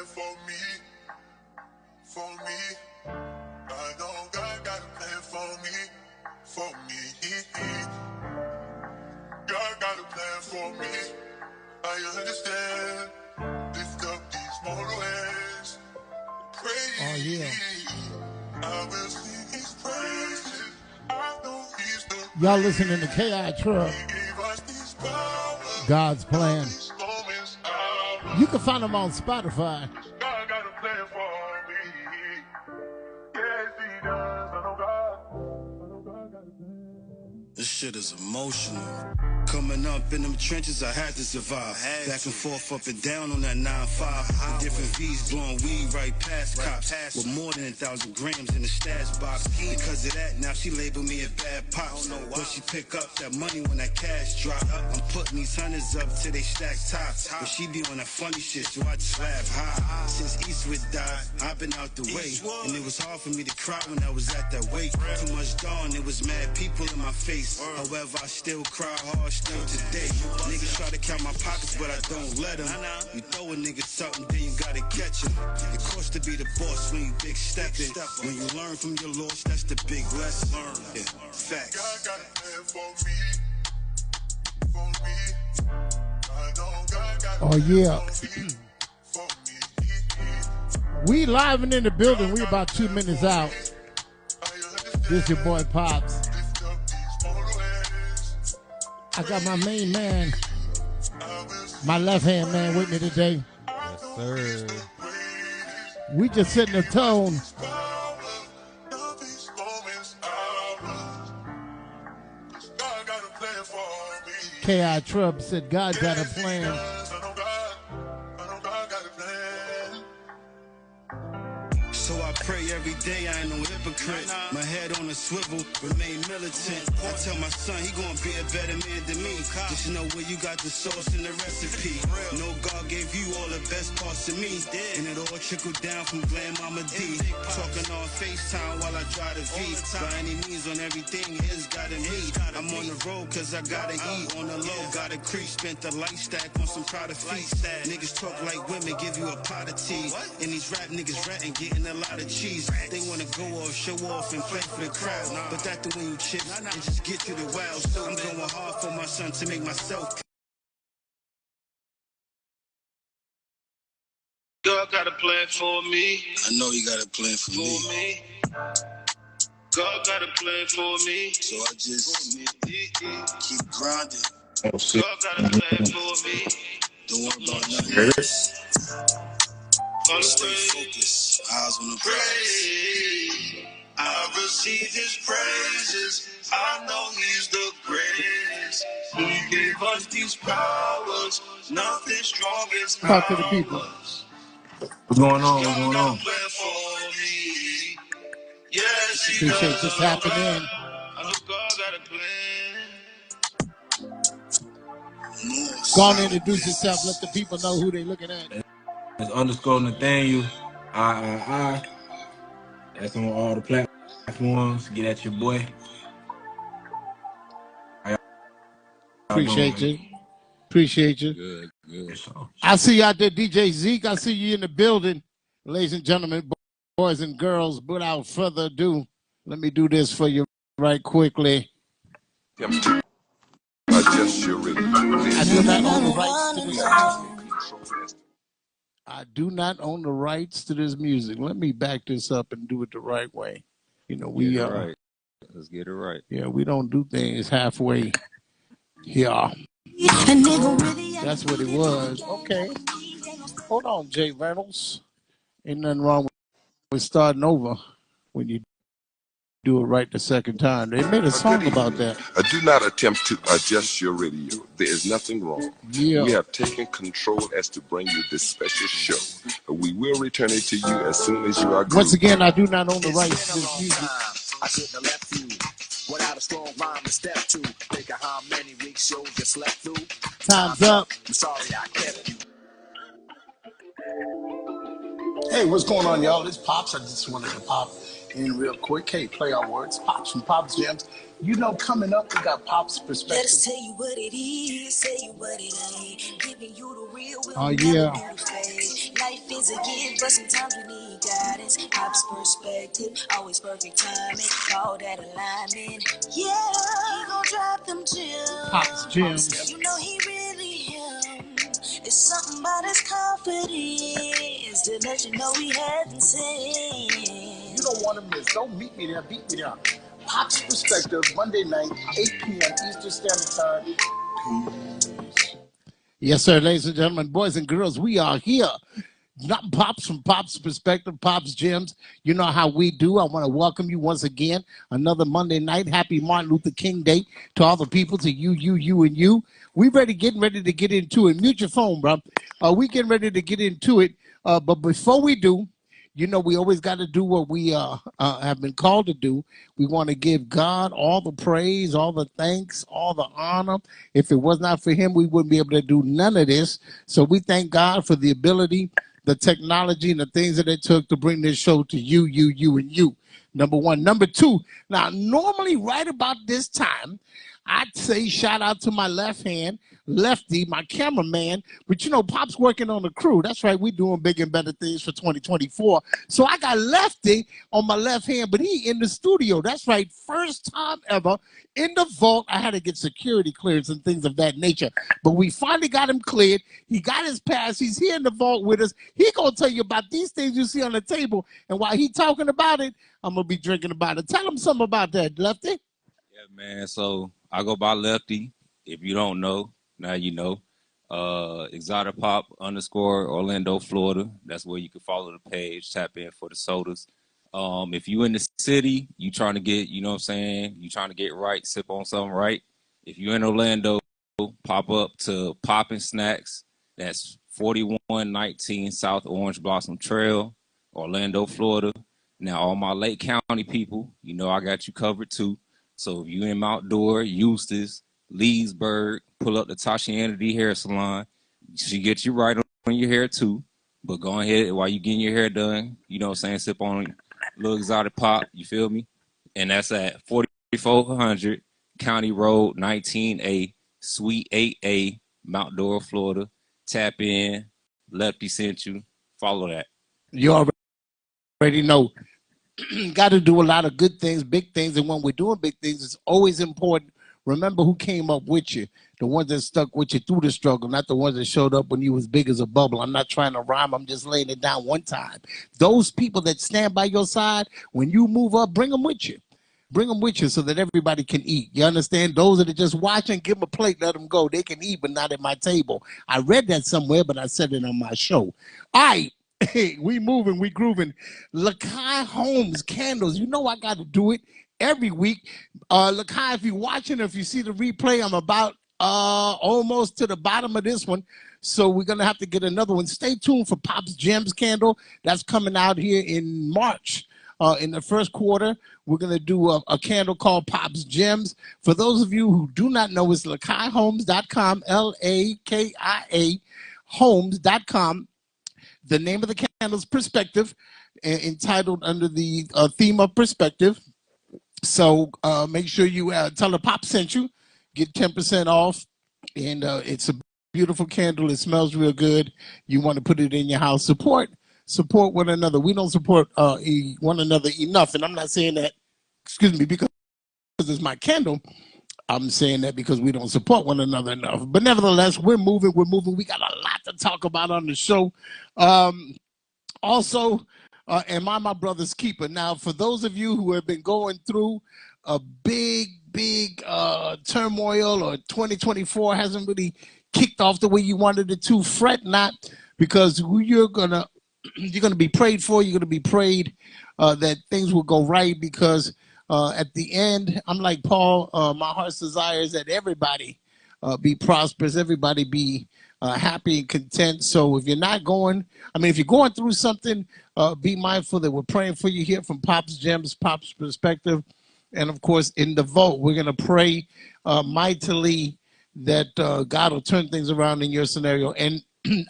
for me, for me. I know God got a plan for me, for me. God got a plan for me. I understand. Lift up these mortal hands. Praise. Oh yeah. I will sing His praises. I know He's the Y'all listening to K.I. Truck. God's plan. You can find them on Spotify. God got a plan for me. Yes, He does. I know God. This shit is emotional. Coming up in them trenches, I had to survive. Back and forth, up and down on that 9-5. Different V's blowing weed right past cops. With more than 1,000 grams in the stash box. Because of that, now she labeled me a bad pops. But she pick up that money when that cash drop. I'm putting these hundreds up till they stack tops. But she be on that funny shit, so I just laugh high. Since Eastwood died, I've been out the way. And it was hard for me to cry when I was at that wake. Too much dawn, it was mad people in my face. However, I still cry hard still today. Niggas try to count my pockets, but I don't let them. You throw a nigga something, then you gotta catch him. It costs to be the boss when you big stepping. When you learn from your loss, that's the big lesson. Yeah, facts. God got a plan for me, for me. I know God got a Oh plan yeah. for me. We live and in the building. We about 2 minutes out. This your boy Pops. I got my main man, my left hand man with me today. Yes, sir. We just setting the tone. K.I. Trubb said God got a plan. So I pray every day, I ain't no hypocrite. My head on a swivel, remain militant. I tell my son he gonna be a better man than me. Just know where you got the sauce and the recipe. No, God gave you all the best parts of me. And it all trickled down from Grandmama D. Talking on FaceTime while I drive the V. By any means on everything, his gotta meet. I'm on the road cause I gotta eat. On the low, gotta creep. Spent the light stack on some Prada feet. Niggas talk like women, give you a pot of tea. And these rap niggas ratting, getting a lot of cheese. They wanna go off, show off, and play for the crowd. But that the when you chips and just get through the wild. I'm going hard for my son to make myself. God got a plan for me. I know he got a plan for me. God got a plan for me. So I just keep grinding. Oh, shit. God got a plan for me. Don't worry about nothing else. Stay focused, eyes on the prize. I receive his praises. I know he's the greatest. He gave us these powers. Nothing strong as Talk to the people. What's going on? What's going on? Yes, he Appreciate you tapping in. I know God got a plan. Go on and introduce yourself. Let the people know who they looking at. It's underscore Nathaniel. I. That's on all the platforms. Get at your boy. Appreciate you. Appreciate you. Good, good. I see you out there, DJ Zeke. I see you in the building. Ladies and gentlemen, boys and girls, without further ado, let me do this for you right quickly. I just sure really. I do not own the rights to this music. I do not own the rights to this music. Let me back this up and do it the right way. You know, we right. Let's get it right. Yeah, we don't do things halfway. Yeah. That's what it was. Okay. Hold on, Jay Reynolds. Ain't nothing wrong with starting over when you do it right the second time. They made a song about that. Do not attempt to adjust your radio. There is nothing wrong. Yeah. We have taken control as to bring you this special show. We will return it to you as soon as you are good. Once again, I do not own the rights to this music. I couldn't have left you without a strong rhyme to step to. Think of how many weeks shows you slept through. Time's up. I'm sorry I kept you. Hey, what's going on, y'all? This Pops. I just wanted to pop in real quick. Hey, play our words. Pops from Pops Jams. You know, coming up, we got Pop's perspective. Let us tell you what it is, tell you what it ain't. Giving you the real, we'll Oh, never yeah. do the fake. Life is a gift, but sometimes we need guidance. Pop's perspective, always perfect timing. Call that alignment. Yeah, he gon' drop them gems. Pop's Gems. You know he really him. It's something about his confidence to let you know he hasn't seen. You don't want to miss. Don't meet me there. Beat me there. Pop's perspective, Monday night, 8 p.m. Eastern Standard Time. Peace. Yes, sir, ladies and gentlemen, boys and girls, we are here. Not Pops from Pop's perspective, Pop's Gems. You know how we do. I want to welcome you once again. Another Monday night. Happy Martin Luther King Day to all the people, to you, and you. We getting ready to get into it. Mute your phone, bro. We getting ready to get into it. But before we do, you know, we always got to do what we have been called to do. We want to give God all the praise, all the thanks, all the honor. If it was not for him, we wouldn't be able to do none of this. So we thank God for the ability, the technology, and the things that it took to bring this show to you, and you. Number one. Number two, now, normally right about this time, I'd say shout out to my left hand, Lefty, my cameraman. But, you know, Pop's working on the crew. That's right. We're doing big and better things for 2024. So I got Lefty on my left hand, but he in the studio. That's right. First time ever in the vault. I had to get security clearance and things of that nature. But we finally got him cleared. He got his pass. He's here in the vault with us. He going to tell you about these things you see on the table. And while he talking about it, I'm going to be drinking about it. Tell him something about that, Lefty. Yeah, man. So I go by Lefty. If you don't know, now you know. Exotic Pop _ Orlando, Florida. That's where you can follow the page. Tap in for the sodas. If you in the city, you trying to get, you know what I'm saying? You trying to get right, sip on something right. If you're in Orlando, pop up to Poppin' Snacks. That's 4119 South Orange Blossom Trail, Orlando, Florida. Now, all my Lake County people, you know I got you covered too. So if you in Mount Dora, Eustis, Leesburg, pull up the Tashianity Hair Salon. She gets you right on your hair too. But go ahead while you getting your hair done, you know what I'm saying, sip on a little Exotic Pop, you feel me? And that's at 4400 County Road 19A, Suite 8A, Mount Dora, Florida. Tap in, Lefty sent you, follow that. You already know. Got to do a lot of good things, big things, and when we're doing big things, it's always important. Remember who came up with you, the ones that stuck with you through the struggle, not the ones that showed up when you was big as a bubble. I'm not trying to rhyme. I'm just laying it down one time. Those people that stand by your side, when you move up, bring them with you. Bring them with you so that everybody can eat. You understand? Those that are just watching, give them a plate, let them go. They can eat, but not at my table. I read that somewhere, but I said it on my show. All right. Hey, we moving, we grooving. Lakai Holmes candles. You know I got to do it every week. Lakai, if you're watching, if you see the replay, I'm about almost to the bottom of this one. So we're going to have to get another one. Stay tuned for Pop's Gems candle. That's coming out here in March. In the first quarter, we're going to do a candle called Pop's Gems. For those of you who do not know, it's lakaihomes.com, LAKIA homes.com. The name of the candle is Perspective, entitled under the theme of perspective. So make sure you tell her Pop sent you, get 10% off. And it's a beautiful candle. It smells real good. You want to put it in your house. Support one another. We don't support one another enough. And I'm not saying that, excuse me, because it's my candle. I'm saying that because we don't support one another enough. But nevertheless, we're moving. We got a lot to talk about on the show. Also, am I my brother's keeper? Now, for those of you who have been going through a big turmoil, or 2024 hasn't really kicked off the way you wanted it to, fret not, because you're gonna be prayed for. You're gonna be prayed that things will go right, because at the end, I'm like Paul, my heart's desire is that everybody be prosperous, everybody be happy and content. So if you're not going, if you're going through something, be mindful that we're praying for you here from Pop's Gems, Pop's Perspective. And of course, in the vote, we're going to pray mightily that God will turn things around in your scenario. And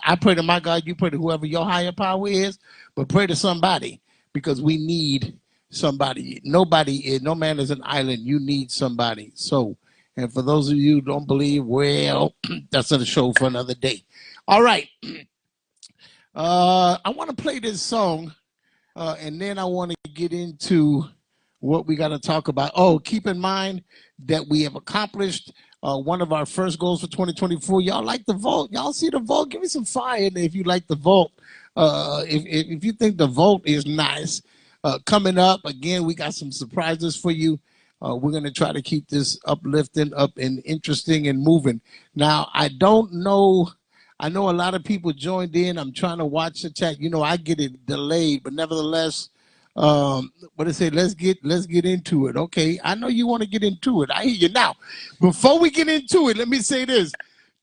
I pray to my God, you pray to whoever your higher power is, but pray to somebody, because we need somebody. No man is an island. You need somebody. So, and for those of you who don't believe, well, that's a show for another day. All right. I want to play this song, and then I want to get into what we got to talk about. Oh, keep in mind that we have accomplished one of our first goals for 2024. Y'all like the vote? Y'all see the vote? Give me some fire if you like the vote. If you think the vote is nice, coming up again, we got some surprises for you. We're going to try to keep this uplifting, up and interesting and moving. Now, I don't know. I know a lot of people joined in. I'm trying to watch the chat. You know, I get it delayed, but nevertheless, what I say, let's get into it. Okay, I know you want to get into it. I hear you. Now, before we get into it, let me say this: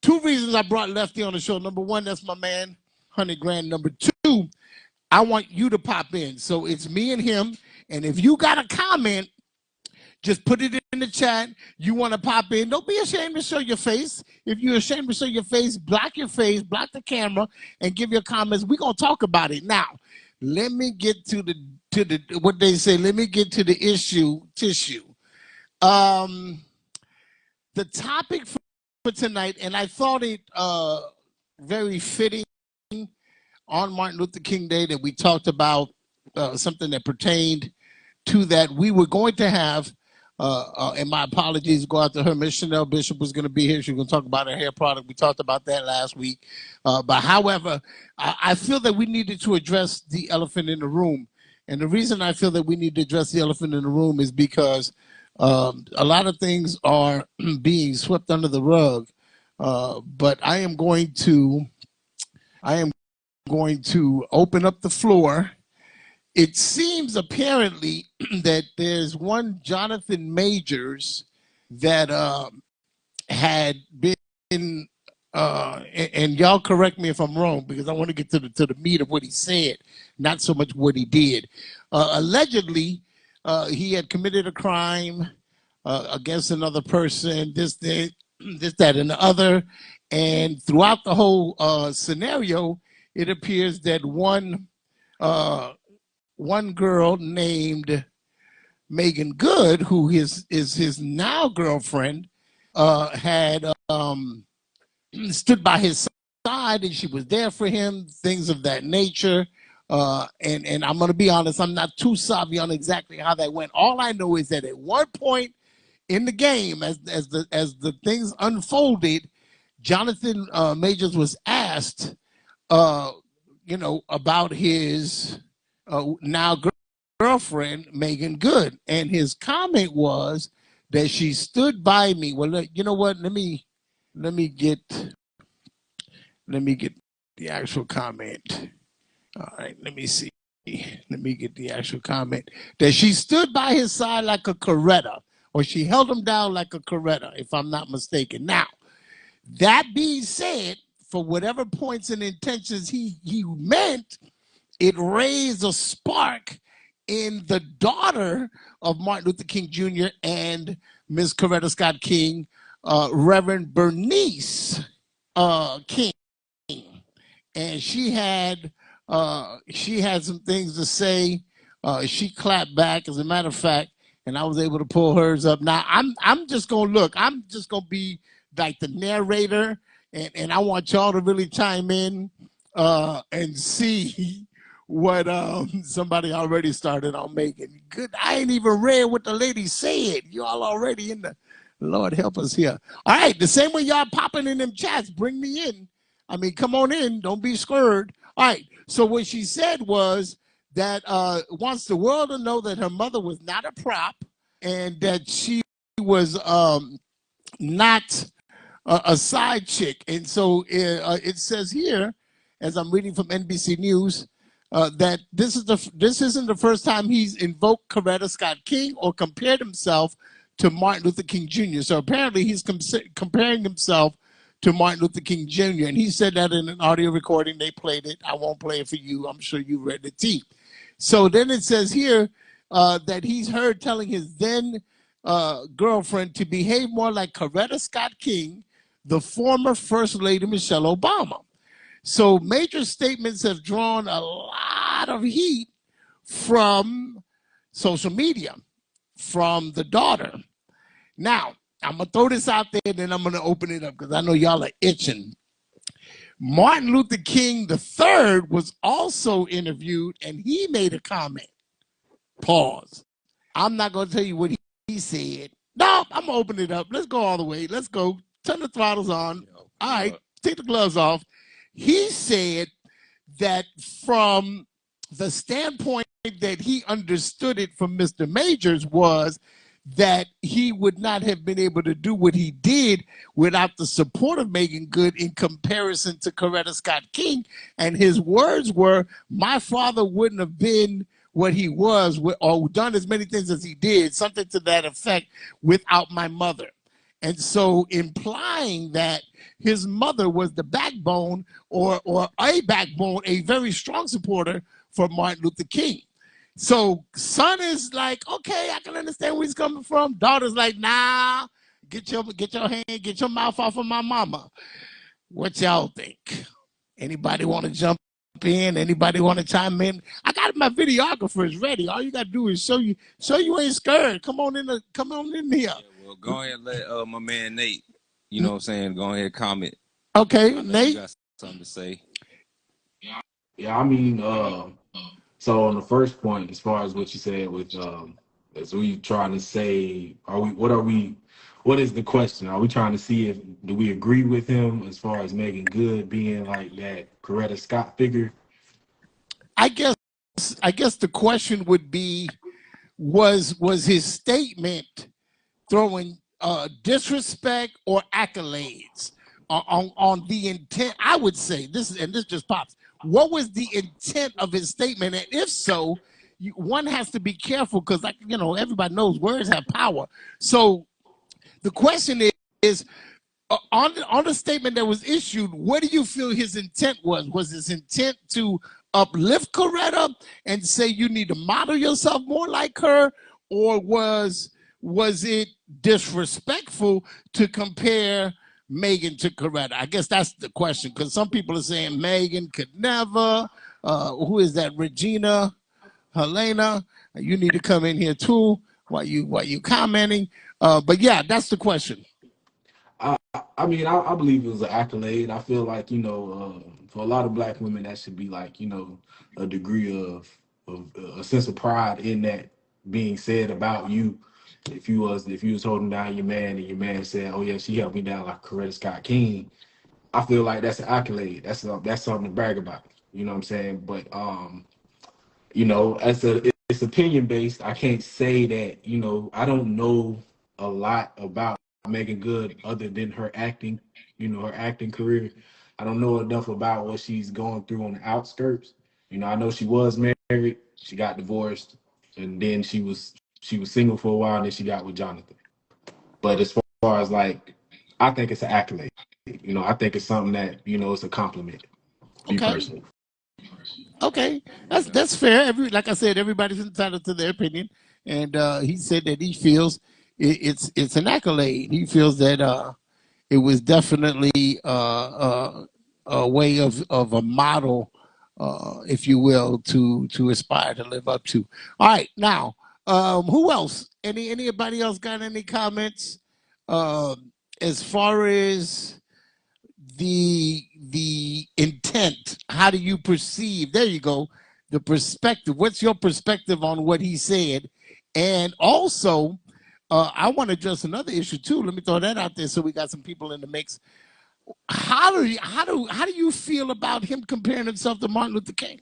2 reasons I brought Lefty on the show. Number one, that's my man, 100 grand. Number two, I want you to pop in. So it's me and him. And if you got a comment, just put it in the chat. You want to pop in. Don't be ashamed to show your face. If you're ashamed to show your face, block the camera, and give your comments. We're going to talk about it. Now, let me get to the what they say. Let me get to the tissue. The topic for tonight, and I thought it very fitting on Martin Luther King Day that we talked about something that pertained to that. We were going to have, and my apologies go out to her, Miss Chanel Bishop was going to be here. She was going to talk about her hair product. We talked about that last week. But however, I feel that we needed to address the elephant in the room. And the reason I feel that we need to address the elephant in the room is because a lot of things are being swept under the rug. But I am going to open up the floor. It seems apparently that there's one Jonathan Majors that had been, and y'all correct me if I'm wrong because I want to get to the meat of what he said, not so much what he did. Allegedly, he had committed a crime against another person, this, that, and the other. And throughout the whole scenario, it appears that one girl named Megan Good, who is his now girlfriend, had stood by his side, and she was there for him, things of that nature. And I'm going to be honest, I'm not too savvy on exactly how that went. All I know is that at one point in the game, as the things unfolded, Jonathan Majors was asked, about his now girlfriend, Megan Good. And his comment was that she stood by me. Well, you know what? Let me get the actual comment. All right, let me see. Let me get the actual comment. That she stood by his side like a Coretta, or she held him down like a Coretta, if I'm not mistaken. Now, that being said, for whatever points and intentions he meant, it raised a spark in the daughter of Martin Luther King Jr. and Miss Coretta Scott King, Reverend Bernice King. And she had some things to say. She clapped back, as a matter of fact, and I was able to pull hers up. Now I'm just gonna look. I'm just gonna be like the narrator, and I want y'all to really chime in and see what somebody already started on making. Good. I ain't even read what the lady said. Y'all already in the Lord help us here. All right, the same way y'all popping in them chats, bring me in. I mean, come on in. Don't be scared. All right. So what she said was that wants the world to know that her mother was not a prop and that she was not a side chick. And so it says here, as I'm reading from NBC News, that this isn't the first time he's invoked Coretta Scott King or compared himself to Martin Luther King Jr. So apparently he's comparing himself to Martin Luther King Jr. And he said that in an audio recording. They played it. I won't play it for you. I'm sure you read the tea. So then it says here that he's heard telling his then girlfriend to behave more like Coretta Scott King, the former First Lady Michelle Obama. So major statements have drawn a lot of heat from social media from the daughter. Now, I'm going to throw this out there, and then I'm going to open it up because I know y'all are itching. Martin Luther King III was also interviewed, and he made a comment. Pause. I'm not going to tell you what he said. No, I'm going to open it up. Let's go all the way. Let's go. Turn the throttles on. All right, take the gloves off. He said that from the standpoint that he understood it from Mr. Majors was that he would not have been able to do what he did without the support of Megan Good in comparison to Coretta Scott King. And his words were, my father wouldn't have been what he was or done as many things as he did, something to that effect, without my mother. And so implying that his mother was the backbone or a backbone, a very strong supporter for Martin Luther King. So son is like, okay, I can understand where he's coming from. Daughter's like, nah, get your mouth off of my mama. What y'all think? Anybody want to jump in? Anybody want to chime in? I got my videographers ready. All you gotta do is show you ain't scared. Come on in here. Yeah, well, go ahead and let my man Nate, you know what I'm saying, go ahead and comment. Okay, Nate. You got something to say. Yeah, I mean, so on the first point, as far as what you said with, as we trying to say, what is the question? Are we trying to see do we agree with him as far as Megan Good being like that Coretta Scott figure? I guess the question would be, was his statement throwing disrespect or accolades on the intent? I would say this just pops. What was the intent of his statement? And if so, one has to be careful because, like, you know, everybody knows words have power. So the question is on the statement that was issued, what do you feel his intent was? Was his intent to uplift Coretta and say you need to model yourself more like her, or was it disrespectful to compare Megan to Coretta? I guess that's the question, because some people are saying Megan could never. Who is that? Regina, Helena, you need to come in here too while you commenting. But yeah, that's the question. I mean, I believe it was an accolade. I feel like, you know, for a lot of black women, that should be like, you know, a degree of a sense of pride in that being said about you. If you was holding down your man and your man said, "Oh yeah, she helped me down like Coretta Scott King," I feel like that's an accolade. That's something to brag about. You know what I'm saying? But you know, it's opinion based. I can't say that, you know, I don't know a lot about Megan Good other than her acting, you know, her acting career. I don't know enough about what she's going through on the outskirts. You know, I know she was married, she got divorced, and then she was single for a while, and then she got with Jonathan. But as far as like, I think it's an accolade. You know, I think it's something that, you know, it's a compliment. Me Okay. personally. Okay, that's fair. Like I said, everybody's entitled to their opinion, and he said that he feels it's an accolade. He feels that it was definitely a way of a model, if you will, to aspire to live up to. All right, now who else? Anybody else got any comments as far as the intent? How do you perceive, there you go, the perspective? What's your perspective on what he said? And also I want to address another issue too. Let me throw that out there so we got some people in the mix. How do you feel about him comparing himself to Martin Luther King?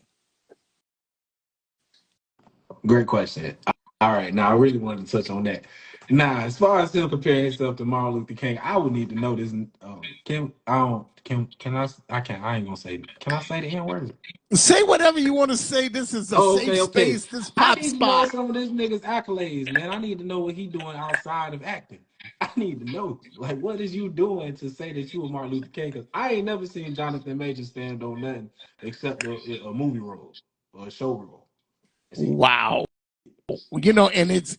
Great question. All right, now I really wanted to touch on that. Now, as far as him comparing himself to Martin Luther King, I would need to know this. I ain't gonna say. Can I say the N word? Say whatever you want to say. This is a Oh, safe okay. space. This I pop need to know spot. some of this nigga's accolades, man. I need to know what he doing outside of acting. I need to know, like, what is you doing to say that you were Martin Luther King? Because I ain't never seen Jonathan Major stand on nothing except a movie role or a show role. That's it. Wow. You know, and it's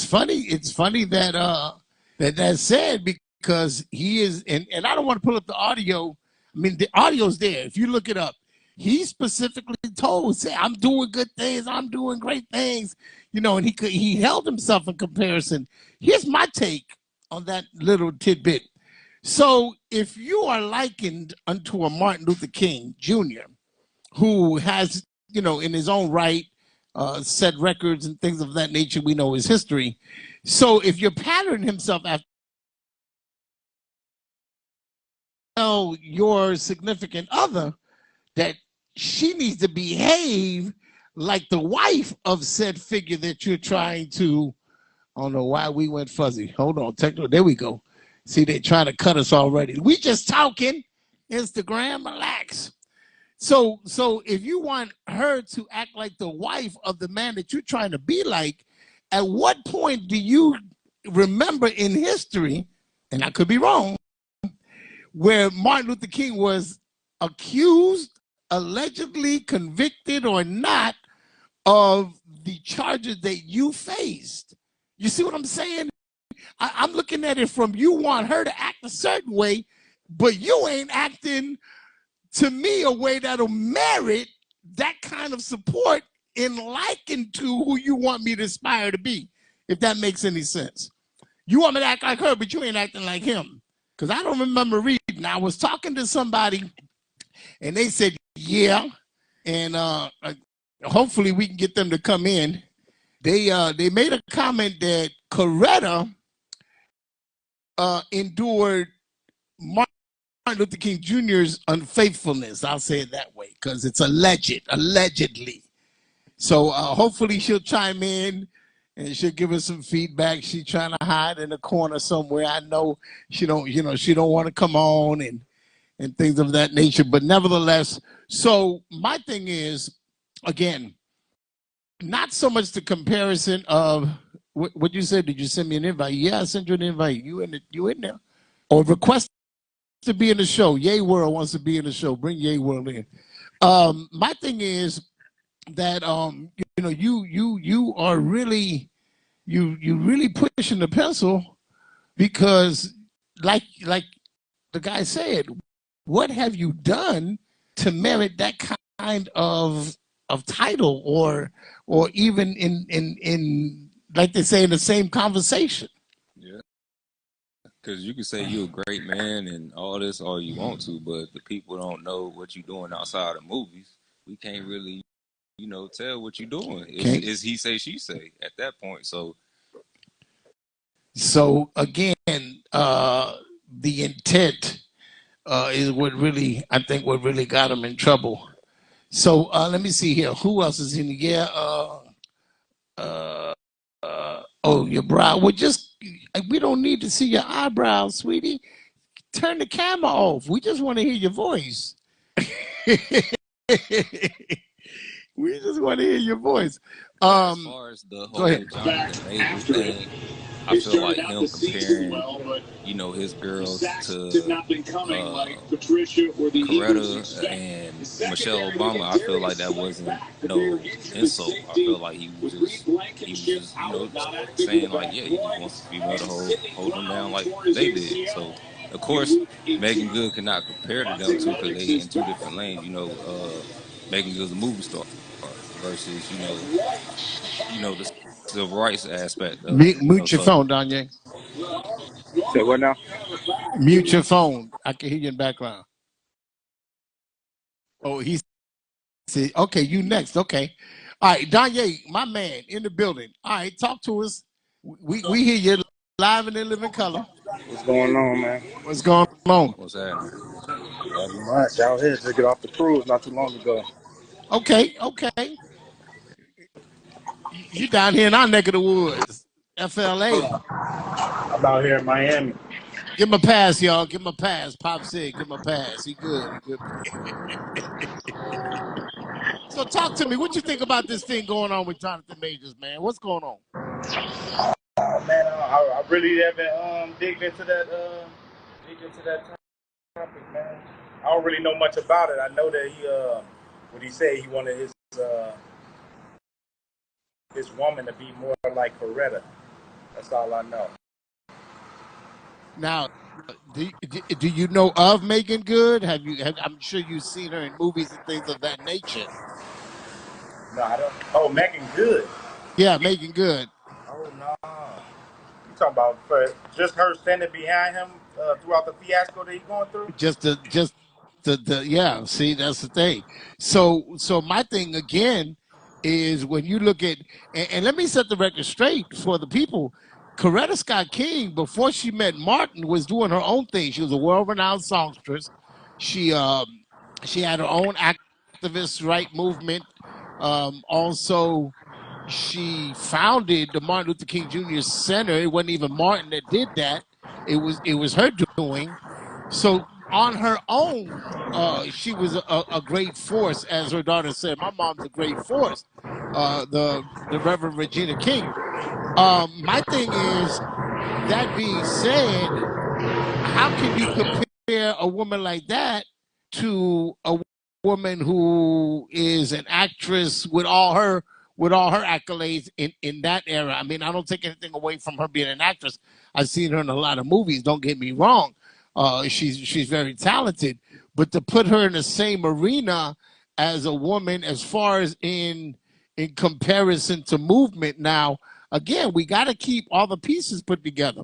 funny. It's funny that that's said, because he is, and I don't want to pull up the audio. I mean, the audio's there. If you look it up, he specifically told, say, I'm doing good things, I'm doing great things, and he held himself in comparison. Here's my take on that little tidbit. So if you are likened unto a Martin Luther King Jr., who has, in his own right, set records and things of that nature, we know his history. So if you're patterning himself after your significant other, that she needs to behave like the wife of said figure that you're trying to. I don't know why we went fuzzy. Hold on, technical. There we go. See, they trying to cut us already. We just talking. Instagram, relax. So if you want her to act like the wife of the man that you're trying to be like, at what point do you remember in history, and I could be wrong, where Martin Luther King was accused, allegedly convicted or not, of the charges that you faced? You see what I'm saying? I'm looking at it from, you want her to act a certain way, but you ain't acting to me a way that'll merit that kind of support in liking to who you want me to aspire to be, if that makes any sense. You want me to act like her, but you ain't acting like him. Because I don't remember reading. I was talking to somebody and they said, yeah. And hopefully we can get them to come in. They made a comment that Coretta endured Martin Luther King Jr.'s unfaithfulness. I'll say it that way because it's allegedly. So hopefully she'll chime in and she'll give us some feedback. She's trying to hide in a corner somewhere. I know she don't want to come on and things of that nature. But nevertheless, so my thing is, again, not so much the comparison of what you said. Did you send me an invite? Yeah, I sent you an invite. You in there? Or request to be in the show. Yay World wants to be in the show. Bring Yay World in. My thing is that you are really you really pushing the pencil, because like the guy said, what have you done to merit that kind of title, or even in like they say, in the same conversation? Yeah, because you can say you're a great man and all this all you want to, but the people don't know what you're doing outside of movies. We can't really, tell what you're doing. It's he say, she say at that point. So again, the intent is what really, I think, what really got him in trouble. So let me see here. Who else is in the yeah? Oh, your brow. Well, just, we don't need to see your eyebrows, sweetie. Turn the camera off. We just want to hear your voice. We just want to hear your voice. But as far as the Go whole ahead. Jonathan Major thing, I feel like him comparing, his girls to Coretta and Michelle Obama, I feel like that wasn't no insult. I feel like he was just, saying like, yeah, he just wants the female to hold him down like they did. So of course, Megan Good cannot compare to them two because they in two different lanes. Megan Good's a movie star versus the civil rights aspect of it. Mute your So phone, Danye. Say what now? Mute your phone. I can hear you in the background. Oh, he said, okay, you next. Okay. All right, Danye, my man in the building. All right, talk to us. We hear you live and in living color. What's going on, man? What's going on? what's happening? Nothing much. Out here to get off the cruise not too long ago. Okay. You down here in our neck of the woods, FLA. I'm out here in Miami. Give him a pass, y'all. Give him a pass. Pop said, give him a pass. He good. So talk to me. What you think about this thing going on with Jonathan Majors, man? What's going on? Man, I really haven't digged into that topic, man. I don't really know much about it. I know that what he said, he wanted his woman to be more like Coretta. That's all I know. Now, do you know of Megan Good? I'm sure you've seen her in movies and things of that nature. No, I don't. Oh, Megan Good. Yeah, Megan Good. Oh no. You talking about for just her standing behind him throughout the fiasco that he's going through? Just the yeah. See, that's the thing. So my thing again is when you look at and let me set the record straight for the people. Coretta Scott King, before she met Martin, was doing her own thing. She was a world-renowned songstress. She um she had her own activist right movement. Also, she founded the Martin Luther King Jr. Center. It wasn't even Martin that did that. It was her doing. So on her own, she was a great force, as her daughter said. My mom's a great force. The Reverend Regina King. My thing is, that being said, how can you compare a woman like that to a woman who is an actress with all her accolades in that era? I mean, I don't take anything away from her being an actress. I've seen her in a lot of movies. Don't get me wrong. She's very talented, but to put her in the same arena as a woman, as far as in comparison to movement, now again, we got to keep all the pieces put together.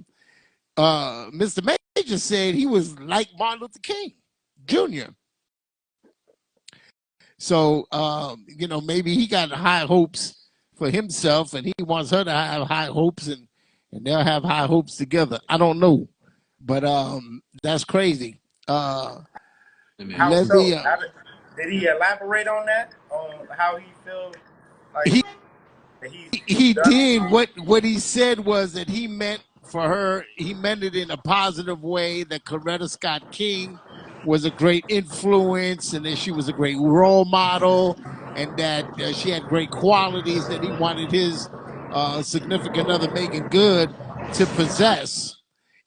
Mr. Major said he was like Martin Luther King Jr. So, maybe he got high hopes for himself and he wants her to have high hopes and they'll have high hopes together. I don't know. But that's crazy. How Man, Let so? me, Did he elaborate on that? On how he feels like he that he's he done did wrong? what he said was that he meant it in a positive way, that Coretta Scott King was a great influence and that she was a great role model and that she had great qualities that he wanted his significant other Megan Good to possess.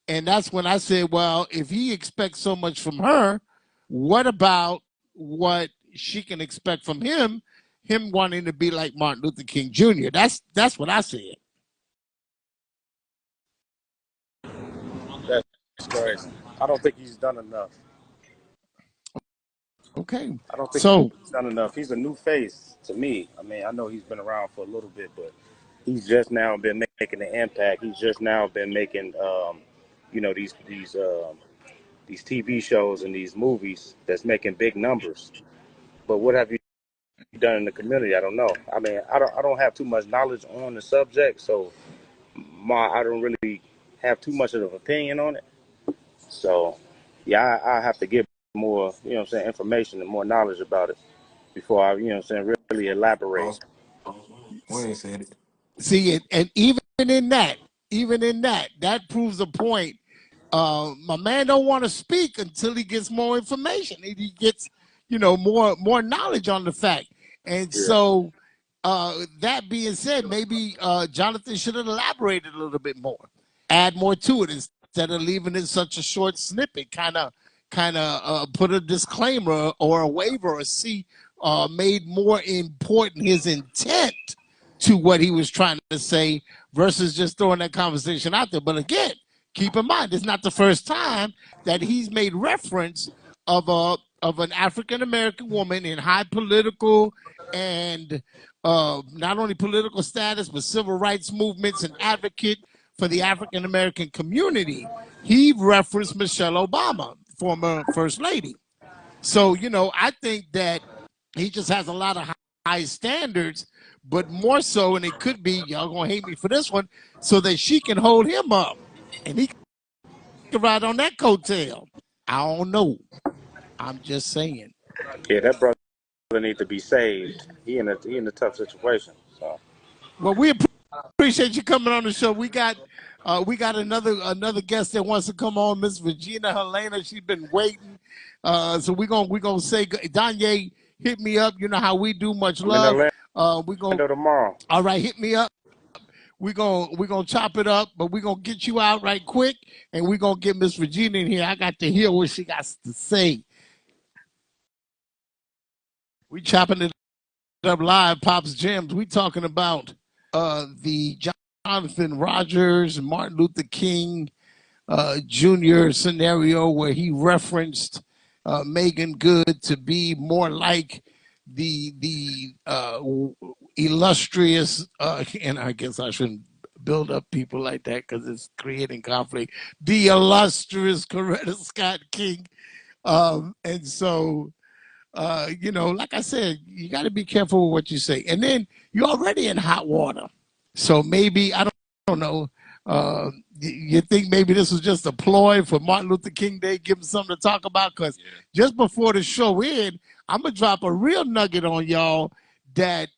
And that's when I said, well, if he expects so much from her, what about what she can expect from him wanting to be like Martin Luther King Jr.? That's what I said. That's crazy. I don't think he's done enough. Okay. I don't think So he's done enough. He's a new face to me. I mean, I know he's been around for a little bit, but he's just now been making an impact. He's just now been making, these TV shows and these movies that's making big numbers. But what have you done in the community? I don't know. I mean, I don't have too much knowledge on the subject, so I don't really have too much of an opinion on it. So, yeah, I have to get more, information and more knowledge about it before I, really elaborate. boss, Wayne said it. see it, and even in that, that proves a point. My man don't want to speak until he gets more information. He gets, more knowledge on the fact. And Yeah. so, that being said, maybe Jonathan should have elaborated a little bit more, add more to it instead of leaving it such a short snippet. Kind of put a disclaimer or a waiver or see made more important his intent to what he was trying to say versus just throwing that conversation out there. But again, keep in mind, it's not the first time that he's made reference of an African American woman in high political and not only political status but civil rights movements, and advocate for the African American community. He referenced Michelle Obama, former first lady. So, I think that he just has a lot of high standards, but more so, and it could be, y'all gonna hate me for this one, so that she can hold him up and he can ride on that coattail. I don't know. I'm just saying. Yeah, that brother needs to be saved. He in a tough situation. So Well, we appreciate you coming on the show. We got another guest that wants to come on, Miss Regina Helena. She's been waiting. So we gonna say Danye, hit me up. You know how we do. Much I'm in love. We gonna Orlando tomorrow. All right, hit me up. We gonna chop it up, but we gonna get you out right quick, and we gonna get Miss Regina in here. I got to hear what she got to say. We chopping it up live, Pops Gems. We talking about the Jonathan Rogers, Martin Luther King Jr. scenario where he referenced Megan Good to be more like the illustrious, and I guess I shouldn't build up people like that because it's creating conflict. The illustrious Coretta Scott King, and so like I said, you got to be careful with what you say. And then you're already in hot water. So maybe, I don't know, you think maybe this was just a ploy for Martin Luther King Day, give him something to talk about? Because just before the show end, I'm going to drop a real nugget on y'all that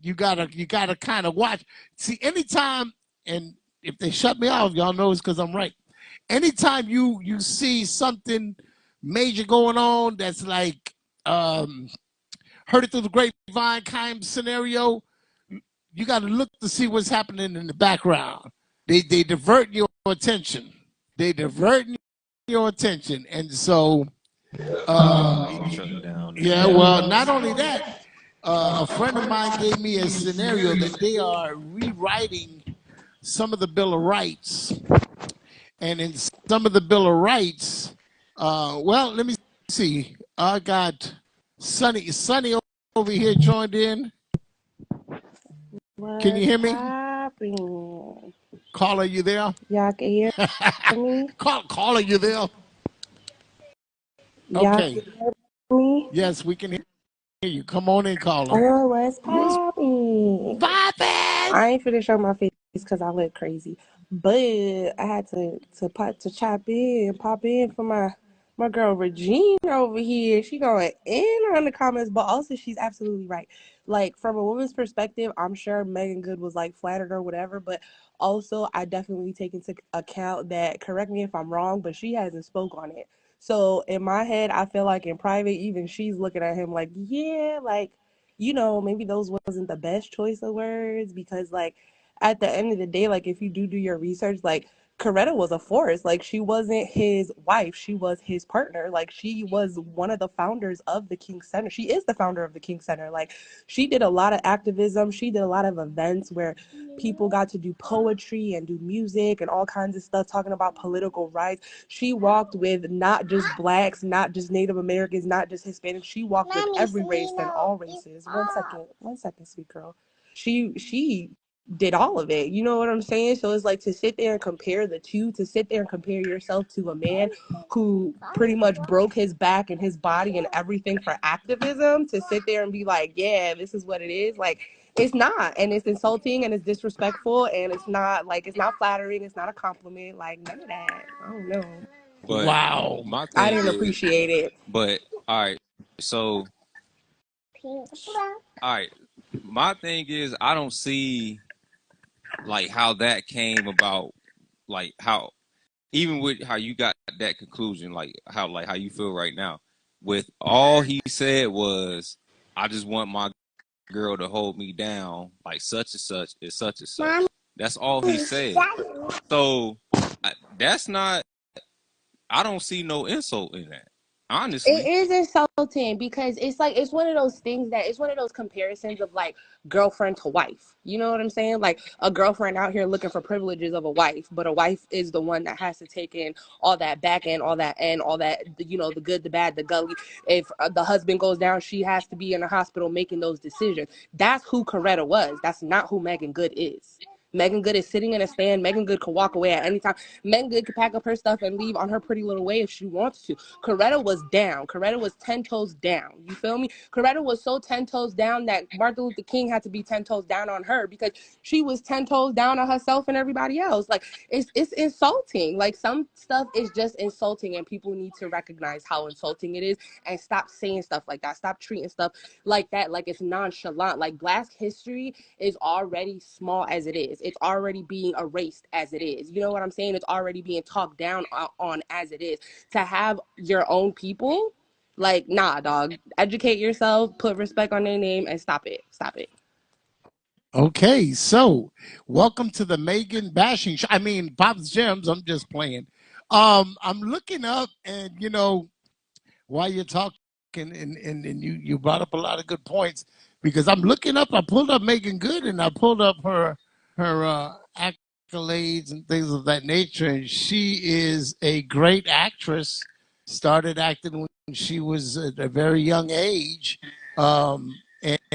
you gotta kind of watch. See, anytime, and if they shut me off, y'all know it's because I'm right. Anytime you see something major going on that's like heard it through the grapevine kind of scenario, you got to look to see what's happening in the background. They divert your attention. They divert your attention, and so Shutting down and yeah. stuff. Well, not only that, a friend of mine gave me a scenario that they are rewriting some of the Bill of Rights, and in some of the Bill of Rights, well, let me see. I got Sonny over here joined in. Can you What's hear me? popping? Caller, you there? Y'all can hear me? Caller, you there? Y'all Okay. can hear me? Yes, we can hear you. Come on in, caller. Oh, what's What's popping? poppin'? I ain't finna show my face because I look crazy, but I had to pop in for my girl Regina over here. She going in on the comments, but also she's absolutely right. Like from a woman's perspective, I'm sure Megan Good was like flattered or whatever, but also I definitely take into account that. Correct me if I'm wrong, but she hasn't spoke on it. So in my head, I feel like in private, even she's looking at him like, yeah, like maybe those wasn't the best choice of words because like at the end of the day, like if you do your research, like Coretta was a force. Like she wasn't his wife, she was his partner. Like she was one of the founders of the King Center. She is the founder of the King Center. Like she did a lot of activism. She did a lot of events where people got to do poetry and do music and all kinds of stuff talking about political rights. She walked with not just blacks, not just Native Americans, not just Hispanics. She walked with every race and all races. One second, sweet girl. She did all of it. You know what I'm saying? So it's like to sit there and compare the two, to sit there and compare yourself to a man who pretty much broke his back and his body and everything for activism, to sit there and be like, yeah, this is what it is. Like it's not, and it's insulting and it's disrespectful and it's not flattering, it's not a compliment, like none of that. I don't know. But Wow. my I thing didn't is, appreciate it. but all right, so all right, my thing is, I don't see like how that came about, like how even with how you got that conclusion, like how you feel right now, with all he said was, I just want my girl to hold me down, like such and such is such and such. That's all he said. So that's not. I don't see no insult in that, It honestly. is insulting because it's like it's one of those things that it's one of those comparisons of like girlfriend to wife. You know what I'm saying? Like a girlfriend out here looking for privileges of a wife, but a wife is the one that has to take in all that back end, all that and all that, the good, the bad, the gully. If the husband goes down, she has to be in the hospital making those decisions. That's who Coretta was. That's not who Megan Good is. Megan Good is sitting in a stand. Megan Good could walk away at any time. Megan Good could pack up her stuff and leave on her pretty little way if she wants to. Coretta was down. Coretta was 10 toes down. You feel me? Coretta was so 10 toes down that Martin Luther King had to be 10 toes down on her because she was 10 toes down on herself and everybody else. Like, it's insulting. Like, some stuff is just insulting, and people need to recognize how insulting it is and stop saying stuff like that. Stop treating stuff like that like it's nonchalant. Like, Black history is already small as it is. It's already being erased as it is. You know what I'm saying? It's already being talked down on as it is. To have your own people, like, nah, dog. Educate yourself, put respect on their name, and stop it. Stop it. Okay, so welcome to the Megan bashing show. I mean, Pop's Gems. I'm just playing. I'm looking up, and while you're talking, and you brought up a lot of good points because I'm looking up. I pulled up Megan Good, and I pulled up her accolades and things of that nature. And she is a great actress. Started acting when she was at a very young age, and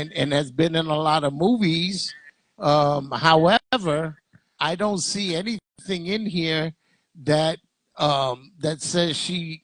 has been in a lot of movies. However, I don't see anything in here that that says she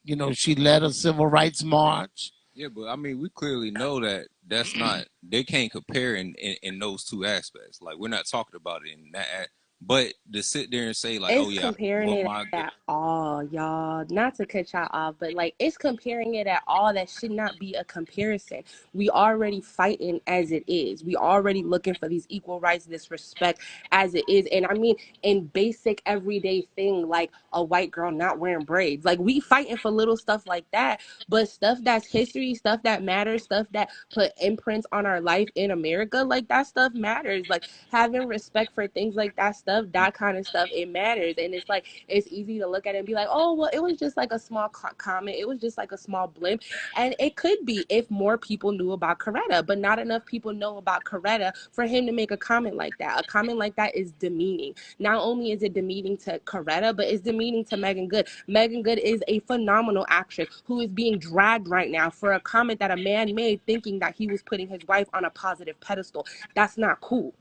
led a civil rights march. Yeah, but I mean, we clearly know that that's not. They can't compare in those two aspects. Like we're not talking about it in that. But to sit there and say like, oh It's yeah, comparing one of it my at all, y'all. Not to cut y'all off, but like it's comparing it at all. That should not be a comparison. We already fighting as it is. We already looking for these equal rights, this respect as it is. And I mean, in basic everyday thing like a white girl not wearing braids. Like we fighting for little stuff like that, but stuff that's history, stuff that matters, stuff that put imprints on our life in America, like that stuff matters. Like having respect for things like that stuff, that kind of stuff, it matters. And it's like it's easy to look at it and be like, oh well, it was just like a small comment, it was just like a small blimp. And it could be if more people knew about Coretta, but not enough people know about Coretta for him to make a comment like that. A comment like that is demeaning. Not only is it demeaning to Coretta, but it's demeaning to Megan Good. Megan Good is a phenomenal actress who is being dragged right now for a comment that a man made thinking that he was putting his wife on a positive pedestal. That's not cool.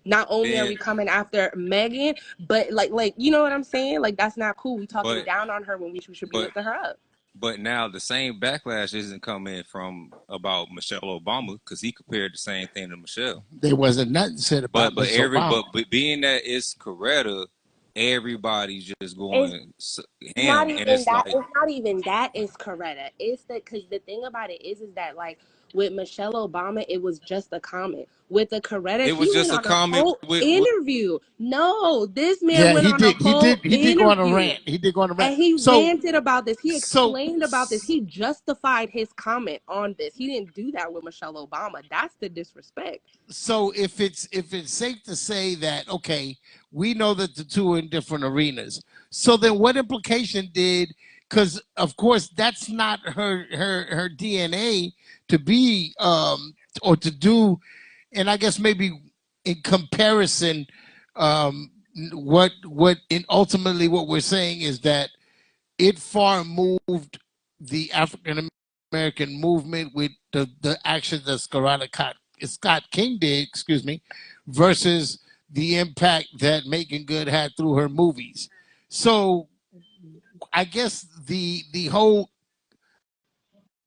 Not only are then, we coming after Megan, but like you know what I'm saying? Like that's not cool. We talking but down on her when we should be but lifting her up. but now the same backlash isn't coming from about Michelle Obama because he compared the same thing to Michelle. There wasn't nothing said about But Miss Obama. but being that it's Coretta, everybody's just It's going not ham, and even it's that. like It's not even that. It's Coretta. It's that because the thing about it is that like with Michelle Obama, it was just a comment. With the Coretta, it he was went just a on a comment whole with interview. No, this man Yeah, went he on a did. He did. whole He did go on a interview. rant. He did go on a rant. And he So, ranted about this. He so, explained about this. He justified his comment on this. He didn't do that with Michelle Obama. That's the disrespect. so if it's safe to say that, okay, we know that the two are in different arenas. So then, what implication did? Because of course, that's not her DNA to be or to do, and I guess maybe in comparison, what and ultimately what we're saying is that it far moved the African American movement with the actions that Scott King did, excuse me, versus the impact that Megan Good had through her movies. So I guess the whole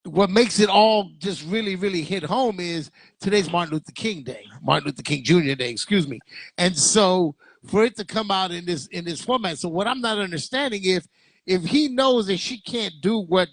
what makes it all just really, really hit home is today's Martin Luther King Day, Martin Luther King Jr. Day, excuse me. And so for it to come out in this format, so what I'm not understanding if he knows that she can't do what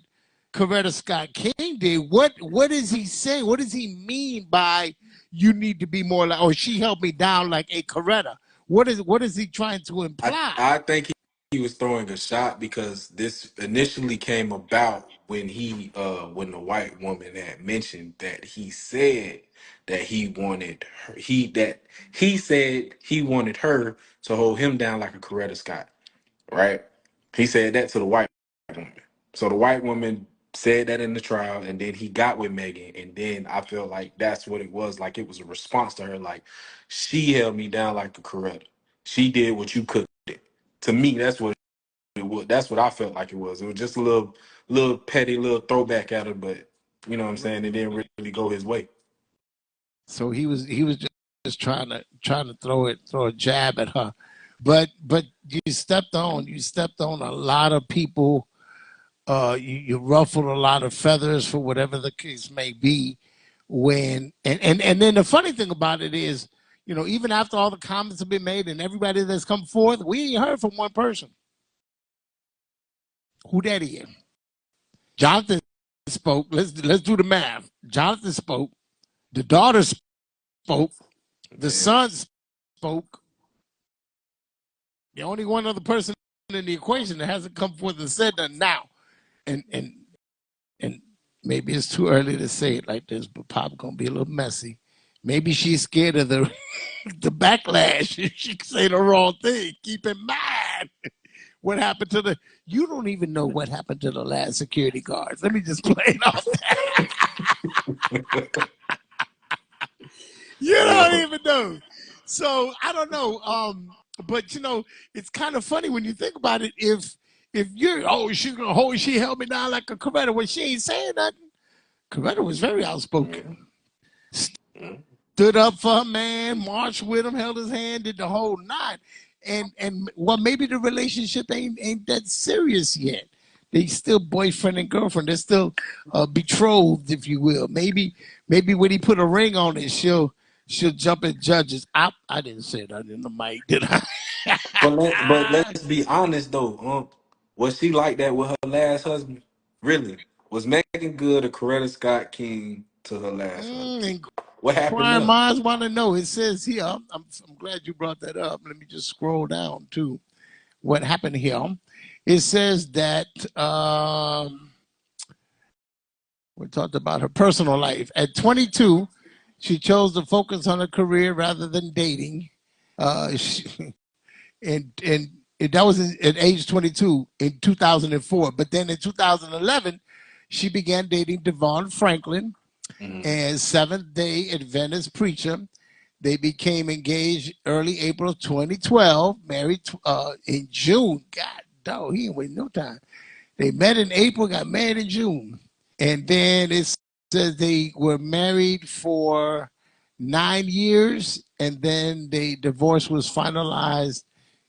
Coretta Scott King did, what is he saying? What does he mean by you need to be more like, or she held me down like a Coretta? What is he trying to imply? I think he was throwing a shot because this initially came about when the white woman had mentioned that he said that he wanted her, he said he wanted her to hold him down like a Coretta Scott, right? He said that to the white woman. So the white woman said that in the trial, and then he got with Megan, and then I feel like that's what it was. Like it was a response to her, like she held me down like a Coretta. She did what you couldn't. To me, that's what it was. That's what I felt like it was. It was just a little petty, little throwback at her, but you know what I'm saying. It didn't really go his way. So he was just trying to throw a jab at her, but you stepped on a lot of people. You ruffled a lot of feathers for whatever the case may be. When and then the funny thing about it is, even after all the comments have been made and everybody that's come forth, we ain't heard from one person. Who that is? Jonathan spoke. Let's do the math. Jonathan spoke. The daughter spoke. The Yeah. son spoke. The only one other person in the equation that hasn't come forth and said that now. And maybe it's too early to say it like this, but Pop gonna be a little messy. Maybe she's scared of the the backlash if she say the wrong thing. Keep in mind what happened to the. You don't even know what happened to the last security guards. Let me just play it off. You don't Yo, even know. So I don't know. but it's kind of funny when you think about it. If you're she held me down like a Coretta. Well, she ain't saying nothing. Coretta was very outspoken. Stood up for her man, marched with him, held his hand, did the whole nine. And well, maybe the relationship ain't that serious yet. They still boyfriend and girlfriend. They're still betrothed, if you will. Maybe when he put a ring on it, she'll jump at judges. I didn't say that in the mic, did But I? let's be honest though, was she like that with her last husband? Really? Was Megan Good or Coretta Scott King to her last husband? And What happened Inquiring there? minds want to know. It says here. I'm glad you brought that up. Let me just scroll down to what happened here. It says that we talked about her personal life. At 22, she chose to focus on her career rather than dating. And that was at age 22 in 2004. But then in 2011, she began dating Devon Franklin, Mhm. and Seventh-day Adventist preacher. They became engaged early April 2012, married in June. God, dog, he ain't waiting no time. They met in April, got married in June. And then it says they were married for 9 years, and then the divorce was finalized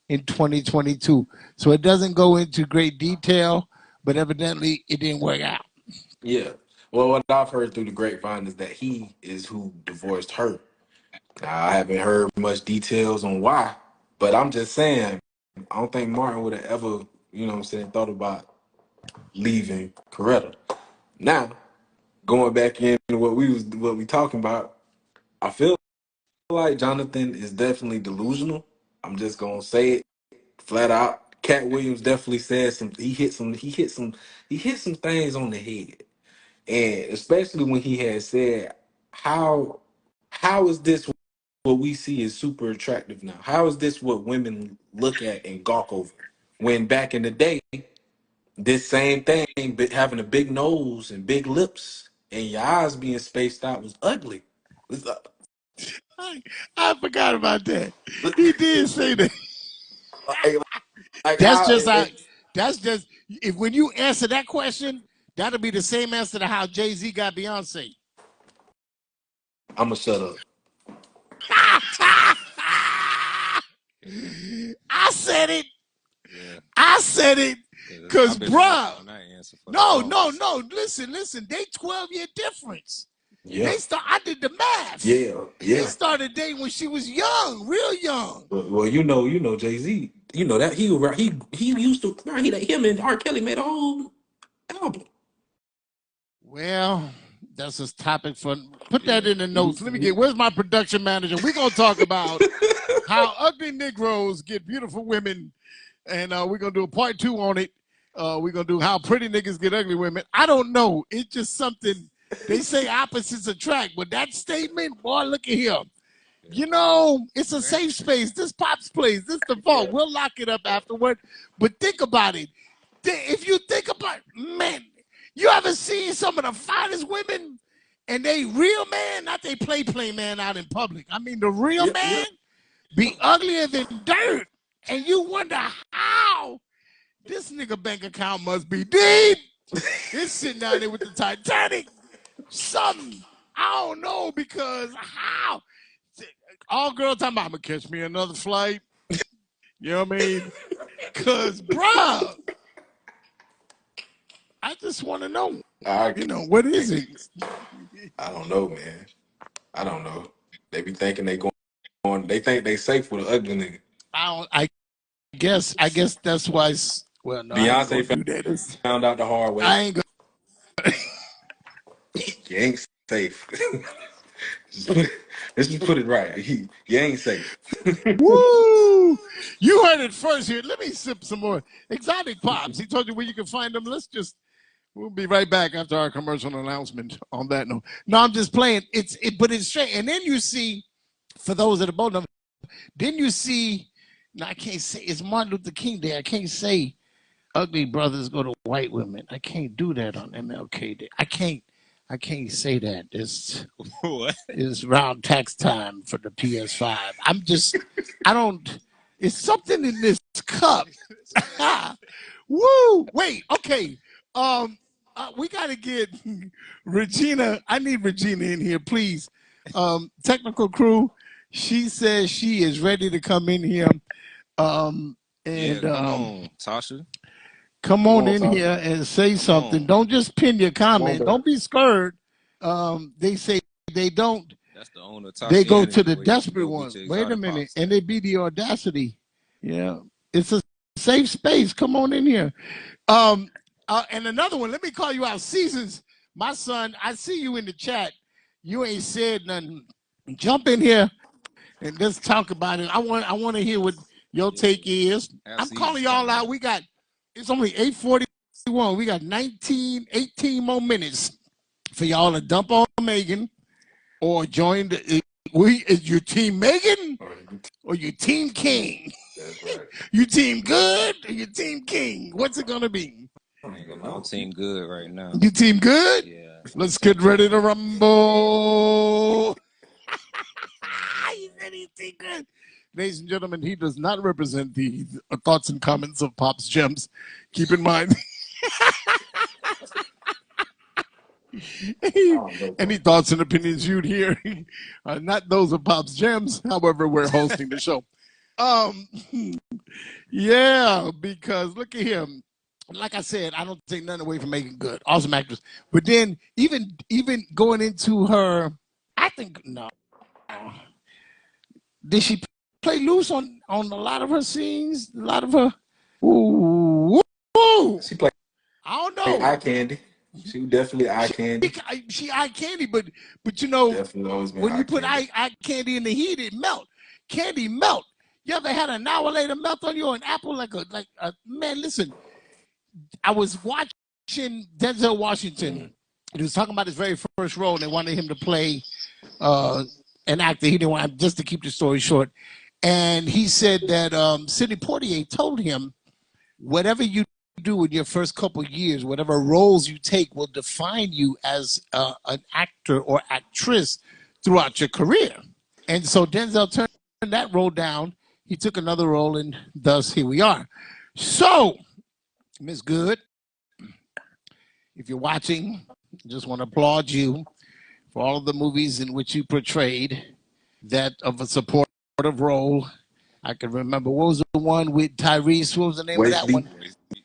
in 2022. So it doesn't go into great detail, but evidently it didn't work out. Yeah. Well, what I've heard through the grapevine is that he is who divorced her. I haven't heard much details on why, but I'm just saying, I don't think Martin would have ever, thought about leaving Coretta. Now, going back into what we talking about, I feel like Jonathan is definitely delusional. I'm just gonna say it flat out. Cat Williams definitely said some. He hit some things on the head, and especially when he had said how how is this what we see is super attractive now? How is this what women look at and gawk over? When back in the day, this same thing, but having a big nose and big lips and your eyes being spaced out was ugly. It's, I, I forgot about that. He did say that. like, like That's how just how. That's just if when you answer that question, that'll be the same answer to how Jay-Z got Beyonce. I'm gonna shut up. I said it. Yeah, I said it. Cause I've been waiting bruh. on that answer for the No, no, longest. no. Listen. They 12-year difference. Yeah, I did the math. yeah, They yeah. started dating when she was young, real young. Well, Jay Z. You know that he used to him and R. Kelly made a whole album. Well, that's a topic for put that Yeah, in the notes. Let me where's my production manager? We're gonna talk about how ugly Negroes get beautiful women, and we're gonna do a part 2 on it. We're gonna do how pretty niggas get ugly women. I don't know. It's just something they say opposites attract, but that statement, boy, look at here. Yeah. It's a Okay. safe space. This Pop's place. This the yeah, vault. We'll lock it up afterward. But think about it. If you think about man, you ever seen some of the finest women and they real man, not they play man out in public. I mean the real yeah, yeah. man be uglier than dirt. And you wonder how this nigga bank account must be deep. It's sitting down there with the Titanic. Something. I don't know because how all girls talking about, I'm gonna catch me another flight. You know what I mean? Cause bruh, I just want to know, I what is it? I don't know, man. I don't know. They be thinking they going. They think they safe with an ugly nigga. I guess that's why. Well, no, I ain't Beyonce gonna do that. found out the hard way. I ain't You ain't safe. Let's just put it right. You ain't safe. Woo! You heard it first here. Let me sip some more exotic pops. He told you where you can find them. We'll be right back after our commercial announcement on that note. No, I'm just playing. But it's straight. And then you see, for those that are bold enough, then you see, now I can't say, it's Martin Luther King Day. I can't say ugly brothers go to white women. I can't do that on MLK Day. I can't say that. What? It's around tax time for the PS5. I don't. It's something in this cup. Woo! Wait, okay. Um, we got to get Regina. I need Regina in here, please. Technical crew. She says she is ready to come in here. Um, Yeah, and come on, Tasha. come Come on on, in Tasha. here and say Come something. on. Don't just pin your Come on, comment. baby. Don't be scared. They say they don't. That's the owner of They go to Tashianity, the where you can desperate go get ones. your Wait a exotic minute, pops and at. they be the audacity. Yeah, it's a safe space. Come on in here. And another one. Let me call you out. Seasons, my son. I see you in the chat. You ain't said nothing. Jump in here and let's talk about it. I want to hear what your Yeah. take is. Have I'm seasons calling come y'all out. in. We got it's only 8:41. We got 19, 18 more minutes for y'all to dump on Megan or join the. Is your team Megan or your team King? That's right. You team good or your team King? What's it gonna be? I don't I ain't even gonna lie, I'm know. team good right now. You team good? Yeah, I'm Let's team get ready good. to rumble. He said he's team good. Ladies and gentlemen, he does not represent the thoughts and comments of Pop's Gems. Keep in mind, I don't know, any bro. thoughts and opinions you'd hear are not those of Pop's Gems. However, we're hosting the show. Um, yeah, because look at him. Like I said, I don't take nothing away from Megan Good. Awesome actress. But then even going into her acting, no. Did she play loose on a lot of her scenes? A lot of her. Ooh, ooh, She played I don't eye know. candy. She was definitely eye She candy. she eye candy, but you know Definitely always been when eye you put candy. eye candy in the heat, it melt. Candy melt. You ever had an hour later melt on you an apple like a man? Listen, I was watching Denzel Washington. He was talking about his very first role, and they wanted him to play uh, an actor. He didn't want just to keep the story short. And he said that Sidney Poitier told him, whatever you do in your first couple of years, whatever roles you take will define you as an actor or actress throughout your career. And so Denzel turned that role down. He took another role, and thus here we are. So, Miss Good, if you're watching, I just want to applaud you for all of the movies in which you portrayed that of a supportive role. I can remember what was the one with Tyrese? What was the name of Waist that one? deep.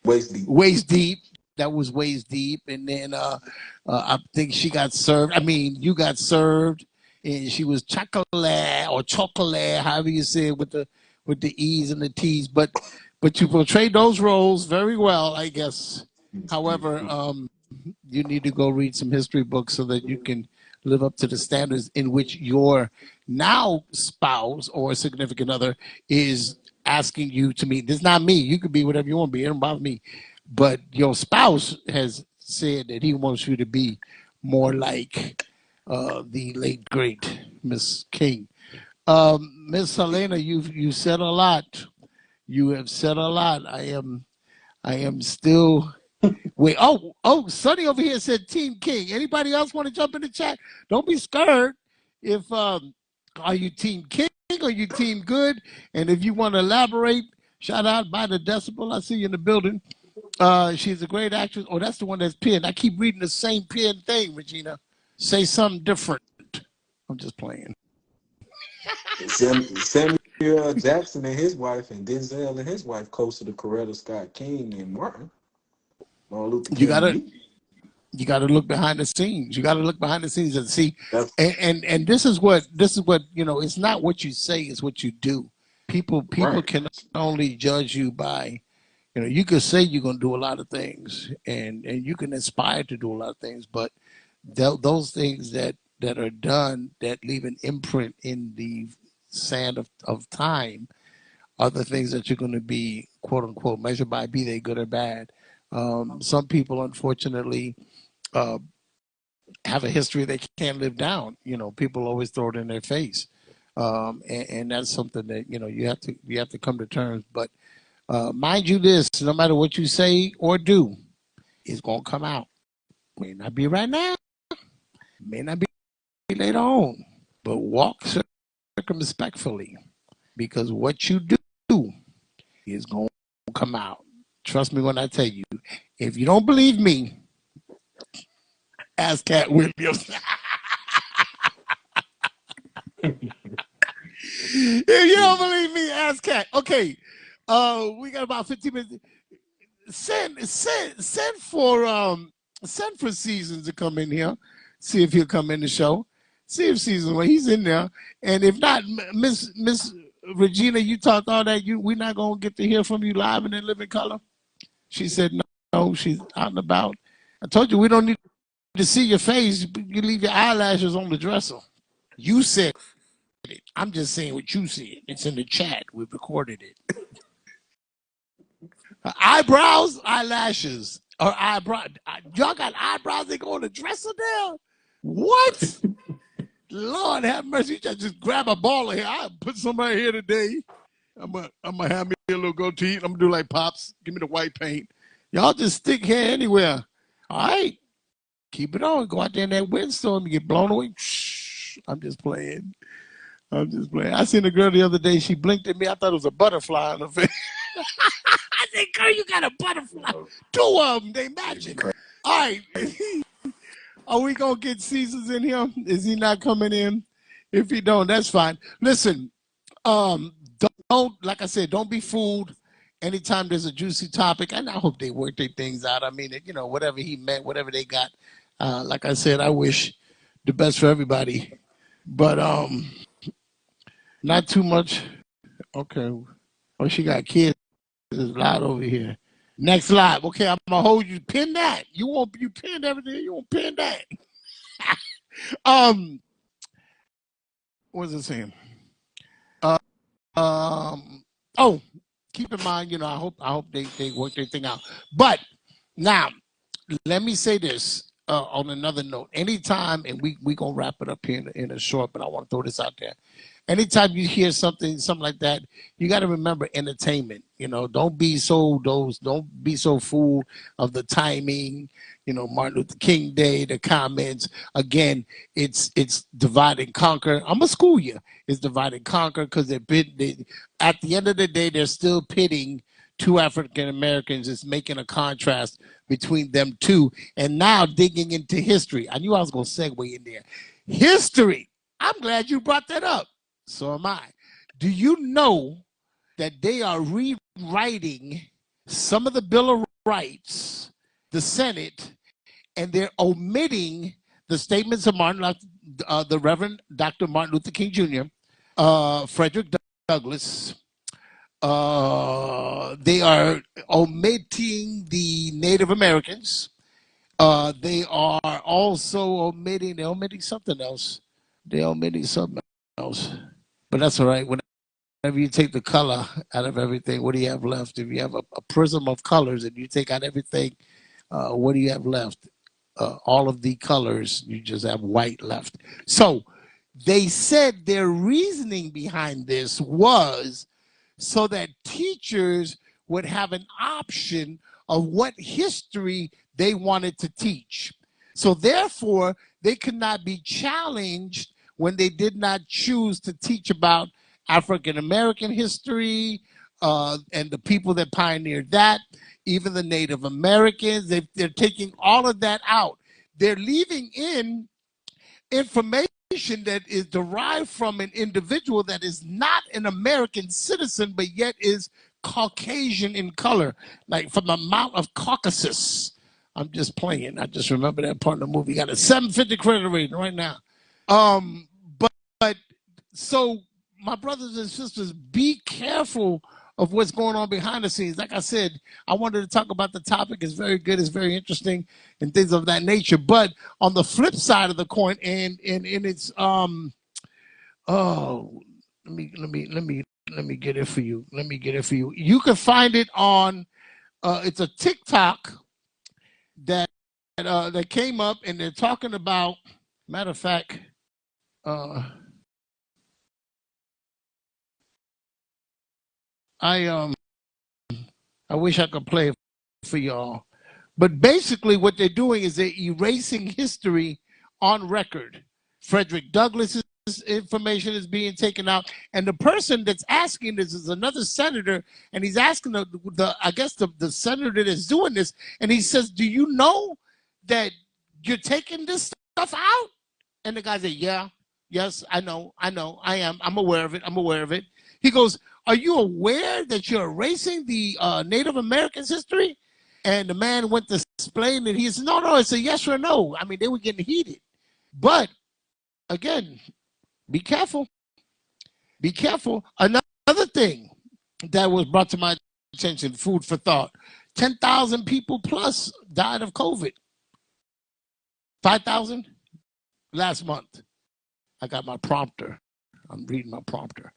Waist deep. Waist Deep. That was Waist Deep, and then I think she got served. I mean, you got served, and she was chocolate or chocolate, however you say it with the E's and the T's. But you portrayed those roles very well, I guess. However, you need to go read some history books so that you can live up to the standards in which your now spouse or significant other is asking you to meet. This is not me. You could be whatever you want to be. It don't bother me. But your spouse has said that he wants you to be more like the late great Miss King. Miss Helena, you said a lot. You have said a lot. I am still wait. Sonny over here said Team King. Anybody else want to jump in the chat? Don't be scared. If are you Team King or you Team Good? And if you want to elaborate, shout out by the decibel. I see you in the building. She's a great actress. Oh, that's the one that's pinned. I keep reading the same pinned thing, Regina. Say something different. I'm just playing. Samuel Jackson and his wife, and Denzel and his wife, co-star the Coretta Scott King and Martin Luther You King gotta Jr. you gotta look behind the scenes. You gotta look behind the scenes and see. That's And this is what It's not what you say; it's what you do. People right. can only judge you by. You could say you're gonna do a lot of things, and you can aspire to do a lot of things, but those things that are done that leave an imprint in the sand of time are the things that you're going to be quote unquote measured by, be they good or bad. Some people unfortunately uh, have a history they can't live down. People always throw it in their face, and that's something that you have to come to terms. But mind you, this no matter what you say or do, it's going to come out. May not be right now, may not be later on, but walk circumspectfully, because what you do is going to come out. Trust me when I tell you. If you don't believe me, ask Cat Williams. If you don't believe me, ask Cat. Okay, we got about 15 minutes. Send for Seasons to come in here. See if he'll come in the show. See if Seasons, well, he's in there. And if not, Miss Regina, you talked all that. We're not gonna get to hear from you live and in living color. She said no, she's out and about. I told you we don't need to see your face. You leave your eyelashes on the dresser. You said it. I'm just saying what you said. It's in the chat. We've recorded it. Eyebrows, eyelashes, or eyebrow. Y'all got eyebrows that go on the dresser now? What? Lord have mercy. You just grab a ball of hair. I put somebody here today. I'm gonna have me a little goatee. I'm gonna do like Pops. Give me the white paint. Y'all just stick hair anywhere. All right. Keep it on. Go out there in that windstorm and get blown away. Shh. I'm just playing. I seen a girl the other day. She blinked at me. I thought it was a butterfly on her face. I said, girl, you got a butterfly. Two of them. They matching. All right. Are we going to get Seasons in here? Is he not coming in? If he don't, that's fine. Listen, don't, like I said, don't be fooled anytime there's a juicy topic. And I hope they work their things out. I mean, whatever he meant, whatever they got. Like I said, I wish the best for everybody. But not too much. Okay. Oh, she got kids. There's a lot over here. Next live. Okay, I'm gonna hold you. Pin that. You pinned everything. You won't pin that. What's it saying? Oh, keep in mind, I hope they work their thing out. But now, let me say this on another note. Anytime, and we gonna wrap it up here in a short, but I want to throw this out there. Anytime you hear something like that, you got to remember entertainment. Don't be so fooled of the timing. Martin Luther King Day, the comments. Again, it's divide and conquer. I'm gonna school you. It's divide and conquer because at the end of the day, they're still pitting two African Americans. It's making a contrast between them two. And now digging into history. I knew I was gonna segue in there. History. I'm glad you brought that up. So am I. Do you know that they are rewriting some of the Bill of Rights, the Senate, and they're omitting the statements of the Reverend Dr. Martin Luther King Jr., Frederick Douglass. They are omitting the Native Americans. They are also omitting something else. They're omitting something else. But that's all right. Whenever you take the color out of everything, what do you have left? If you have a prism of colors and you take out everything, what do you have left? All of the colors, you just have white left. So they said their reasoning behind this was so that teachers would have an option of what history they wanted to teach. So therefore, they could not be challenged when they did not choose to teach about African American history and the people that pioneered that, even the Native Americans. They're taking all of that out. They're leaving in information that is derived from an individual that is not an American citizen, but yet is Caucasian in color, like from the Mount of Caucasus. I'm just playing. I just remember that part of the movie. Got a 750 credit rating right now. But so my brothers and sisters, be careful of what's going on behind the scenes. Like I said, I wanted to talk about the topic. It's very good. It's very interesting and things of that nature. But on the flip side of the coin, and it's let me get it for you. You can find it on it's a TikTok that came up, and they're talking about, matter of fact, I wish I could play it for y'all. But basically what they're doing is they're erasing history on record. Frederick Douglass information is being taken out, and the person that's asking this is another senator, and he's asking the I guess the senator that's doing this, and he says, "Do you know that you're taking this stuff out?" And the guy said, "Yeah, yes, I know, I am. I'm aware of it. I'm aware of it." He goes, "Are you aware that you're erasing the Native Americans' history?" And the man went to explain it. He said, "No, no, it's a yes or no." I mean, they were getting heated, but again, be careful. Be careful. Another thing that was brought to my attention, food for thought: 10,000 people plus died of COVID. 5,000 last month. I got my prompter. I'm reading my prompter.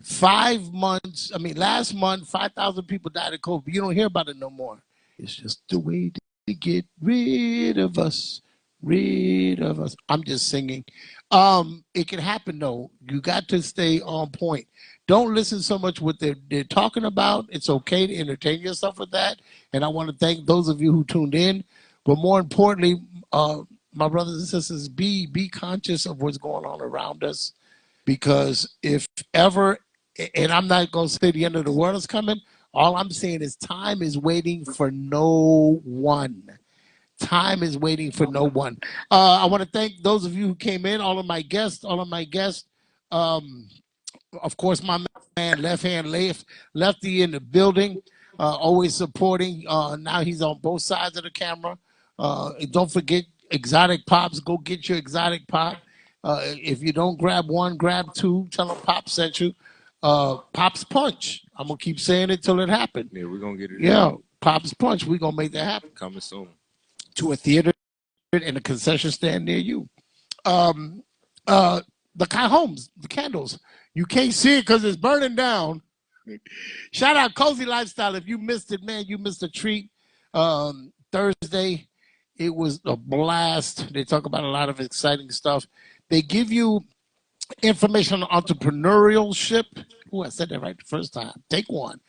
5 months, last month, 5,000 people died of COVID. You don't hear about it no more. It's just the way to get rid of us. Rid of us. I'm just singing. It can happen though. You got to stay on point. Don't listen so much what they're talking about. It's okay to entertain yourself with that. And I want to thank those of you who tuned in. But more importantly, my brothers and sisters, be conscious of what's going on around us. Because if ever, and I'm not going to say the end of the world is coming, all I'm saying is time is waiting for no one. Time is waiting for no one. I want to thank those of you who came in, all of my guests. Of course, my man, Lefty in the building, always supporting. Now he's on both sides of the camera. Don't forget Exotic Pops. Go get your Exotic Pop. If you don't grab one, grab two. Tell them Pop sent you. Pop's Punch. I'm going to keep saying it till it happens. Yeah, we're going to get it. Yeah, Pop's Punch. We're going to make that happen. Coming soon. To a theater and a concession stand near you. The homes, the candles. You can't see it because it's burning down. Shout out Cozy Lifestyle. If you missed it, man, you missed a treat. Thursday, it was a blast. They talk about a lot of exciting stuff. They give you information on entrepreneurship. Oh, I said that right the first time. Take one.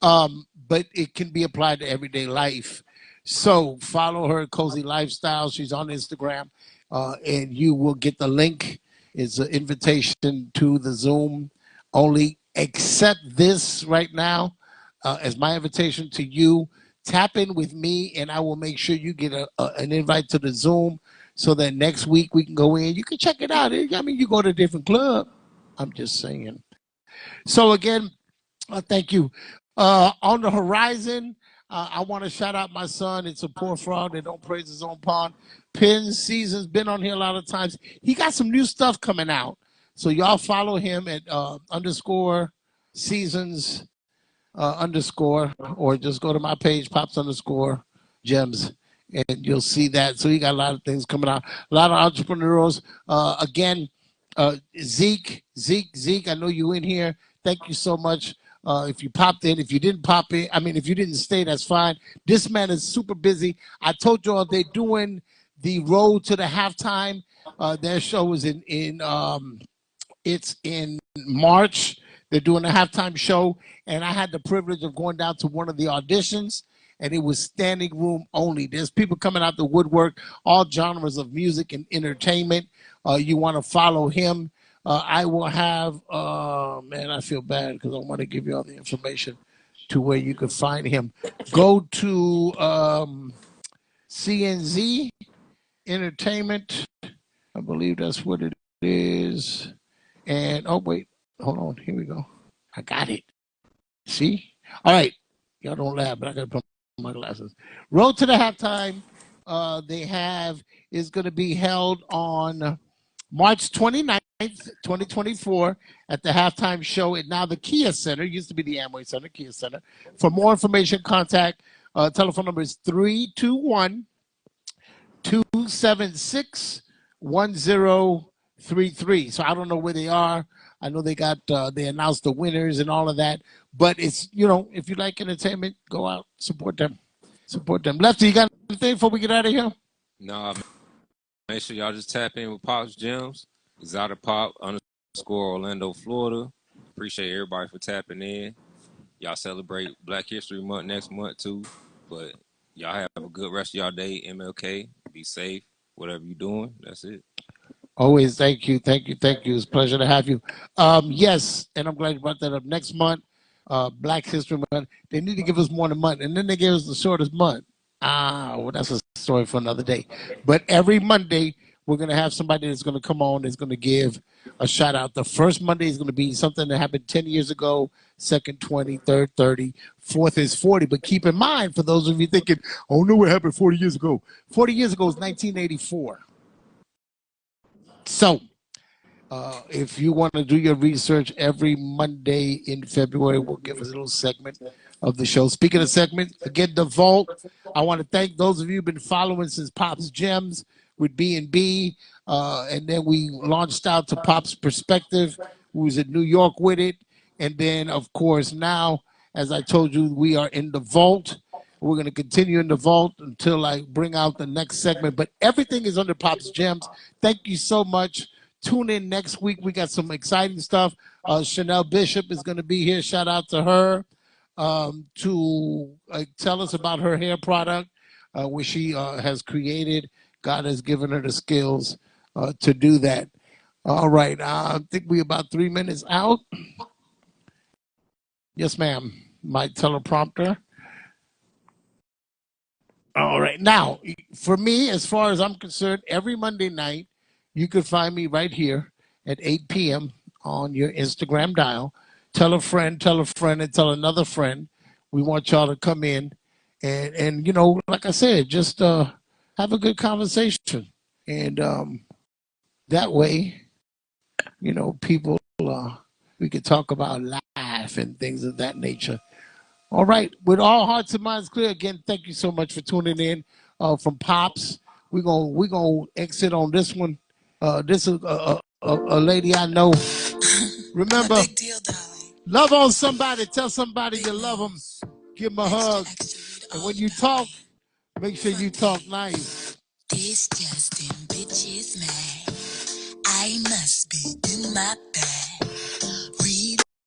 But it can be applied to everyday life. So follow her, Cozy Lifestyle. She's on Instagram, and you will get the link. It's an invitation to the Zoom. Only accept this right now as my invitation to you. Tap in with me, and I will make sure you get an invite to the Zoom so that next week we can go in. You can check it out. I mean, you go to a different club. I'm just saying. So again, thank you. On the horizon, I want to shout out my son. It's a poor frog that don't praise his own pond. Penn Season's been on here a lot of times. He got some new stuff coming out. So y'all follow him at underscore seasons underscore, or just go to my page, pops underscore gems, and you'll see that. So he got a lot of things coming out. A lot of entrepreneurs. Again, Zeke, I know you in here. Thank you so much. If you popped in, if you didn't pop in, if you didn't stay, that's fine. This man is super busy. I told y'all they're doing the road to the halftime. Their show is it's in March. They're doing a halftime show, and I had the privilege of going down to one of the auditions, and it was standing room only. There's people coming out the woodwork, all genres of music and entertainment. You want to follow him. I will have, man, I feel bad because I want to give you all the information to where you can find him. Go to CNZ Entertainment. I believe that's what it is. And, oh, wait, hold on. Here we go. I got it. See? All right. Y'all don't laugh, but I got to put my glasses. Road to the halftime is going to be held on March 29th, 2024 at the halftime show at now the Kia Center. It used to be the Amway Center, Kia Center. For more information, contact telephone number is 321-276-1033. So I don't know where they are. I know they announced the winners and all of that. But it's, if you like entertainment, go out, support them. Lefty, you got anything before we get out of here? No, make sure y'all just tap in with Pop's Gems. Exotic Pop underscore Orlando, Florida. Appreciate everybody for tapping in. Y'all celebrate Black History Month next month too. But y'all have a good rest of y'all day. MLK. Be safe. Whatever you're doing. That's it. Always, thank you, thank you, thank you. It's a pleasure to have you. Yes, and I'm glad you brought that up. Next month, Black History Month, they need to give us more than a month, and then they gave us the shortest month. Well, that's a story for another day. But every Monday, we're gonna have somebody that's gonna come on, that's gonna give a shout out. The first Monday is gonna be something that happened 10 years ago. Second 20, third 30, fourth is 40. But keep in mind, for those of you thinking, oh no, what happened 40 years ago? 40 years ago is 1984. So if you want to do your research every Monday in February, we'll give us a little segment of the show. Speaking of segment, again, the vault. I want to thank those of you who've been following since Pop's Gems with B&B, and then we launched out to Pop's Perspective, who was in New York with it, and then of course now, as I told you, we are in the vault. We're going to continue in the vault until I bring out the next segment. But everything is under Pop's Gems. Thank you so much. Tune in next week. We got some exciting stuff. Chanel Bishop is going to be here. Shout out to her to tell us about her hair product, which she has created. God has given her the skills to do that. All right. I think we're about 3 minutes out. Yes, ma'am. My teleprompter. All right. Now, for me, as far as I'm concerned, every Monday night, you can find me right here at 8 p.m. on your Instagram dial. Tell a friend, and tell another friend. We want y'all to come in and you know, like I said, just have a good conversation. And that way, you know, people, we could talk about life and things of that nature. All right. With all hearts and minds clear, again, thank you so much for tuning in from Pops. We're gonna exit on this one. This is a lady I know. Remember, big deal, darling. Love on somebody. Tell somebody big you love them. Give them a hug. And when you talk, make sure you talk nice. This Justin bitch is mad. I must be in my bag.